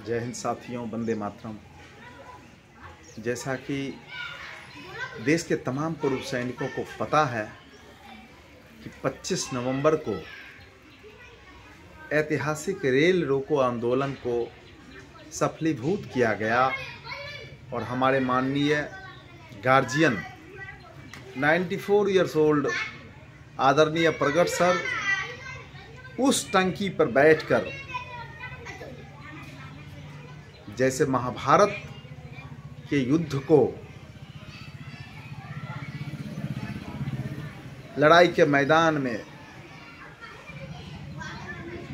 जय हिंद साथियों, वंदे मातरम। जैसा कि देश के तमाम पूर्व सैनिकों को पता है कि 25 नवंबर को ऐतिहासिक रेल रोको आंदोलन को सफलीभूत किया गया और हमारे माननीय गार्जियन 94 ईयर्स ओल्ड आदरणीय प्रगट सर उस टंकी पर बैठकर जैसे महाभारत के युद्ध को लड़ाई के मैदान में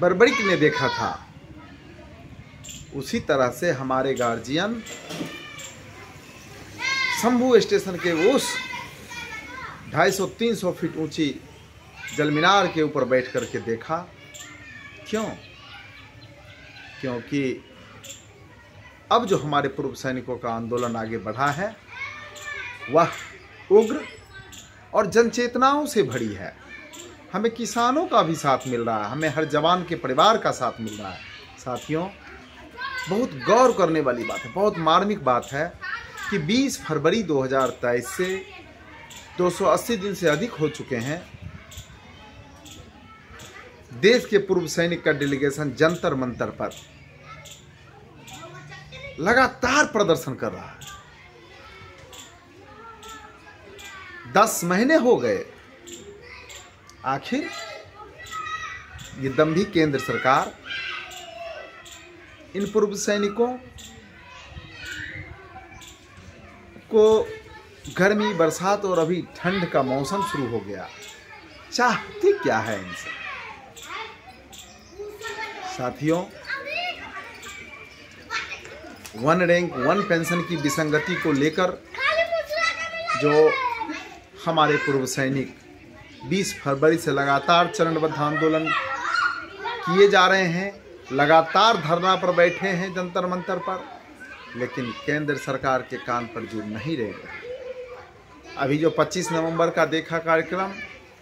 बर्बरीक ने देखा था, उसी तरह से हमारे गार्जियन शंभू स्टेशन के उस 250-300 फीट ऊंची जलमीनार के ऊपर बैठ कर के देखा। क्योंकि अब जो हमारे पूर्व सैनिकों का आंदोलन आगे बढ़ा है वह उग्र और जनचेतनाओं से भरी है। हमें किसानों का भी साथ मिल रहा है, हमें हर जवान के परिवार का साथ मिल रहा है। साथियों, बहुत गौर करने वाली बात है, बहुत मार्मिक बात है कि 20 फरवरी 2023 से 280 दिन से अधिक हो चुके हैं। देश के पूर्व सैनिक का डेलीगेशन जंतर मंतर पर लगातार प्रदर्शन कर रहा है। 10 महीने हो गए, आखिर ये दंभी केंद्र सरकार इन पूर्व सैनिकों को गर्मी, बरसात और अभी ठंड का मौसम शुरू हो गया, चाहती क्या है इनसे? साथियों, 1 रैंक 1 पेंशन की विसंगति को लेकर जो हमारे पूर्व सैनिक 20 फरवरी से लगातार चरणबद्ध आंदोलन किए जा रहे हैं, लगातार धरना पर बैठे हैं जंतर मंतर पर, लेकिन केंद्र सरकार के कान पर जू नहीं रह गए। अभी जो 25 नवंबर का देखा कार्यक्रम,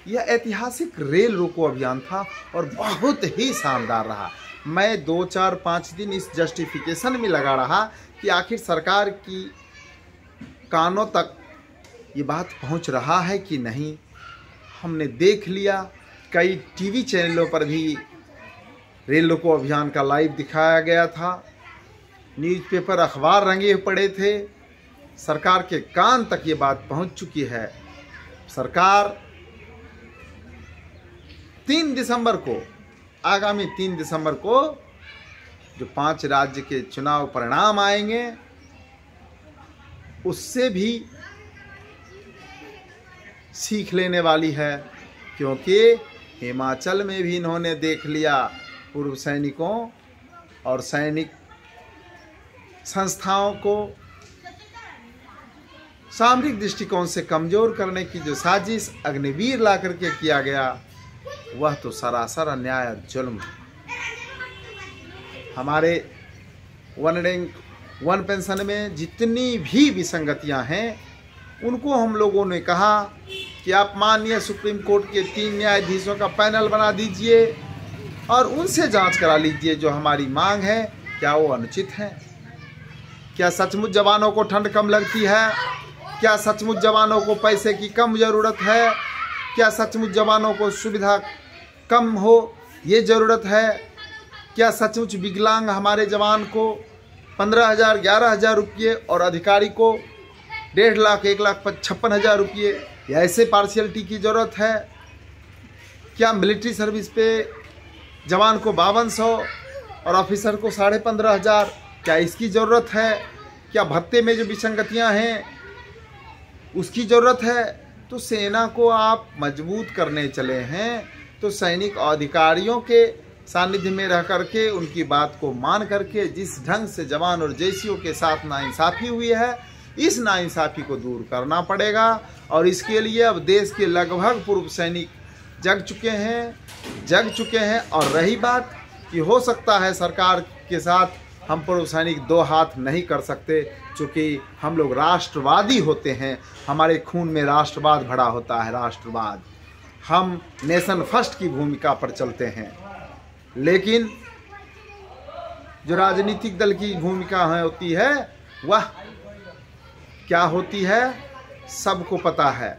यह ऐतिहासिक रेल रोको अभियान था और बहुत ही शानदार रहा। मैं 2, 4, 5 दिन इस जस्टिफिकेशन में लगा रहा कि आखिर सरकार की कानों तक ये बात पहुंच रहा है कि नहीं। हमने देख लिया, कई टीवी चैनलों पर भी रेल रोको अभियान का लाइव दिखाया गया था, न्यूज़पेपर, अखबार रंगे पड़े थे। सरकार के कान तक ये बात पहुंच चुकी है। सरकार 3 दिसंबर को, आगामी 3 दिसंबर को जो 5 राज्य के चुनाव परिणाम आएंगे, उससे भी सीख लेने वाली है, क्योंकि हिमाचल में भी इन्होंने देख लिया पूर्व सैनिकों और सैनिक संस्थाओं को सामरिक दृष्टिकोण से कमजोर करने की जो साजिश अग्निवीर ला करके किया गया, वह तो सरासर अन्याय और जुल्म है। हमारे 1 रैंक 1 पेंशन में जितनी भी विसंगतियां हैं, उनको हम लोगों ने कहा कि आप माननीय सुप्रीम कोर्ट के 3 न्यायाधीशों का पैनल बना दीजिए और उनसे जांच करा लीजिए। जो हमारी मांग है, क्या वो अनुचित है? क्या सचमुच जवानों को ठंड कम लगती है? क्या सचमुच जवानों को पैसे की कम ज़रूरत है? क्या सचमुच जवानों को सुविधा कम हो ये ज़रूरत है? क्या सचमुच विकलांग हमारे जवान को 15,000, 11,000 रुपये और अधिकारी को 1.5 लाख, 1,56,000 रुपये, या ऐसे पार्शियलिटी की ज़रूरत है? क्या मिलिट्री सर्विस पे जवान को 5200 और ऑफिसर को 15,500, क्या इसकी ज़रूरत है? क्या भत्ते में जो विसंगतियां हैं उसकी ज़रूरत है? तो सेना को आप मजबूत करने चले हैं, तो सैनिक अधिकारियों के सानिध्य में रह करके उनकी बात को मान करके जिस ढंग से जवान और जैसियों के साथ नाइंसाफ़ी हुई है, इस नाइंसाफ़ी को दूर करना पड़ेगा। और इसके लिए अब देश के लगभग पूर्व सैनिक जग चुके हैं। और रही बात कि हो सकता है सरकार के साथ हम पूर्व सैनिक 2 हाथ नहीं कर सकते, चूँकि हम लोग राष्ट्रवादी होते हैं, हमारे खून में राष्ट्रवाद भरा होता है, राष्ट्रवाद। हम नेशन फर्स्ट की भूमिका पर चलते हैं। लेकिन जो राजनीतिक दल की भूमिका होती है वह क्या होती है सबको पता है।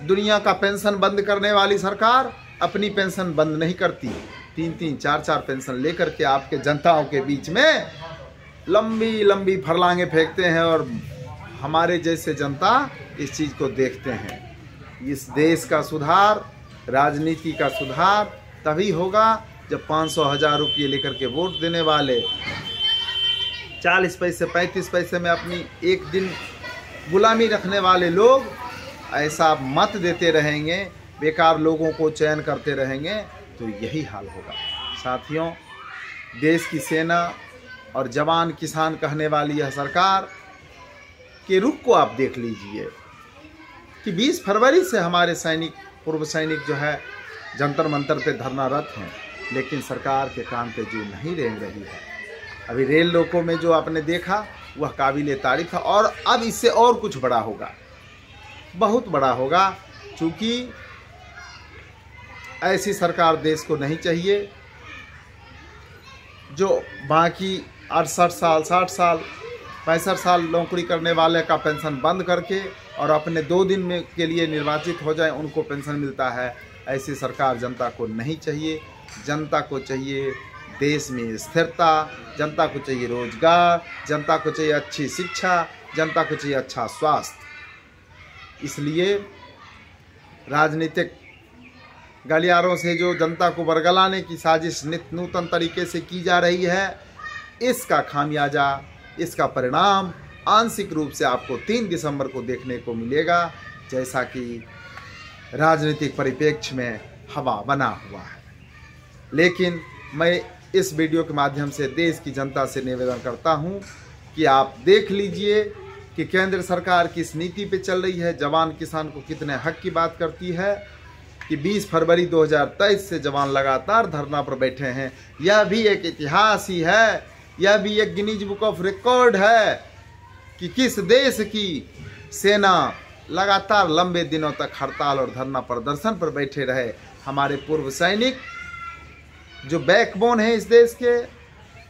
दुनिया का पेंशन बंद करने वाली सरकार अपनी पेंशन बंद नहीं करती। 3-3, 4-4 पेंशन लेकर के आपके जनताओं के बीच में लंबी लंबी फरलांगे फेंकते हैं और हमारे जैसे जनता इस चीज़ को देखते हैं। इस देश का सुधार, राजनीति का सुधार तभी होगा जब 500-1000 रुपये लेकर के वोट देने वाले 40 पैसे 35 पैसे में अपनी एक दिन गुलामी रखने वाले लोग ऐसा मत देते रहेंगे, बेकार लोगों को चयन करते रहेंगे, तो यही हाल होगा। साथियों, देश की सेना और जवान किसान कहने वाली यह सरकार के रुख को आप देख लीजिए कि 20 फरवरी से हमारे सैनिक, पूर्व सैनिक जो है जंतर मंतर पे धरनारत हैं, लेकिन सरकार के काम पे जो नहीं रेंग रही है। अभी रेल रोको में जो आपने देखा वह काबिल तारीफ है, और अब इससे और कुछ बड़ा होगा, बहुत बड़ा होगा, क्योंकि ऐसी सरकार देश को नहीं चाहिए जो बाकी 68 साल 60 साल 65 साल नौकरी करने वाले का पेंशन बंद करके और अपने 2 दिन में के लिए निर्वाचित हो जाए उनको पेंशन मिलता है। ऐसी सरकार जनता को नहीं चाहिए। जनता को चाहिए देश में स्थिरता, जनता को चाहिए रोजगार, जनता को चाहिए अच्छी शिक्षा, जनता को चाहिए अच्छा स्वास्थ्य। इसलिए राजनीतिक गलियारों से जो जनता को बरगलाने की साजिश नित्य नूतन तरीके से की जा रही है, इसका खामियाजा, इसका परिणाम आंशिक रूप से आपको 3 दिसंबर को देखने को मिलेगा, जैसा कि राजनीतिक परिप्रेक्ष्य में हवा बना हुआ है। लेकिन मैं इस वीडियो के माध्यम से देश की जनता से निवेदन करता हूं कि आप देख लीजिए कि केंद्र सरकार किस नीति पे चल रही है, जवान किसान को कितने हक की बात करती है कि 20 फरवरी 2023 से जवान लगातार धरना पर बैठे हैं। यह भी एक इतिहास ही है, यह भी एक गिनीज बुक ऑफ रिकॉर्ड है कि किस देश की सेना लगातार लंबे दिनों तक हड़ताल और धरना प्रदर्शन पर बैठे रहे। हमारे पूर्व सैनिक जो बैकबोन है इस देश के,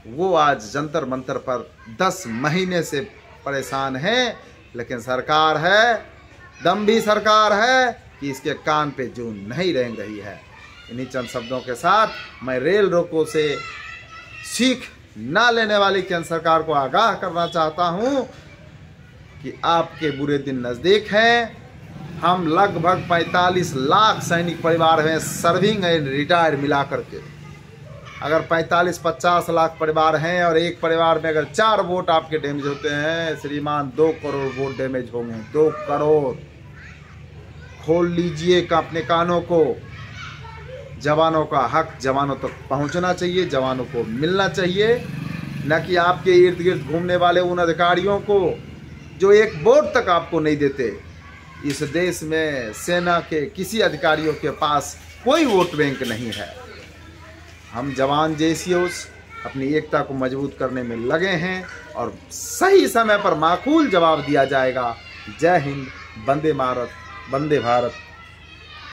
वो आज जंतर मंतर पर 10 महीने से परेशान हैं, लेकिन सरकार है, दम्भी सरकार है कि इसके कान पे जून नहीं रेंग रही है। इन्हीं चंद शब्दों के साथ मैं रेल रोको से सीख ना लेने वाली केंद्र सरकार को आगाह करना चाहता हूं कि आपके बुरे दिन नज़दीक हैं। हम लगभग 45 लाख सैनिक परिवार हैं, सर्विंग एंड रिटायर्ड मिला करके। अगर 45-50 लाख परिवार हैं और एक परिवार में अगर 4 वोट आपके डैमेज होते हैं श्रीमान, 2 करोड़ वोट डैमेज होंगे। 2 करोड़। खोल लीजिए अपने कानों को। जवानों का हक जवानों तक पहुंचना चाहिए, जवानों को मिलना चाहिए, न कि आपके इर्द गिर्द घूमने वाले उन अधिकारियों को जो एक वोट तक आपको नहीं देते। इस देश में सेना के किसी अधिकारियों के पास कोई वोट बैंक नहीं है। हम जवान जेसीओस अपनी एकता को मजबूत करने में लगे हैं और सही समय पर माकूल जवाब दिया जाएगा। जय हिंद, वंदे भारत, वंदे भारत।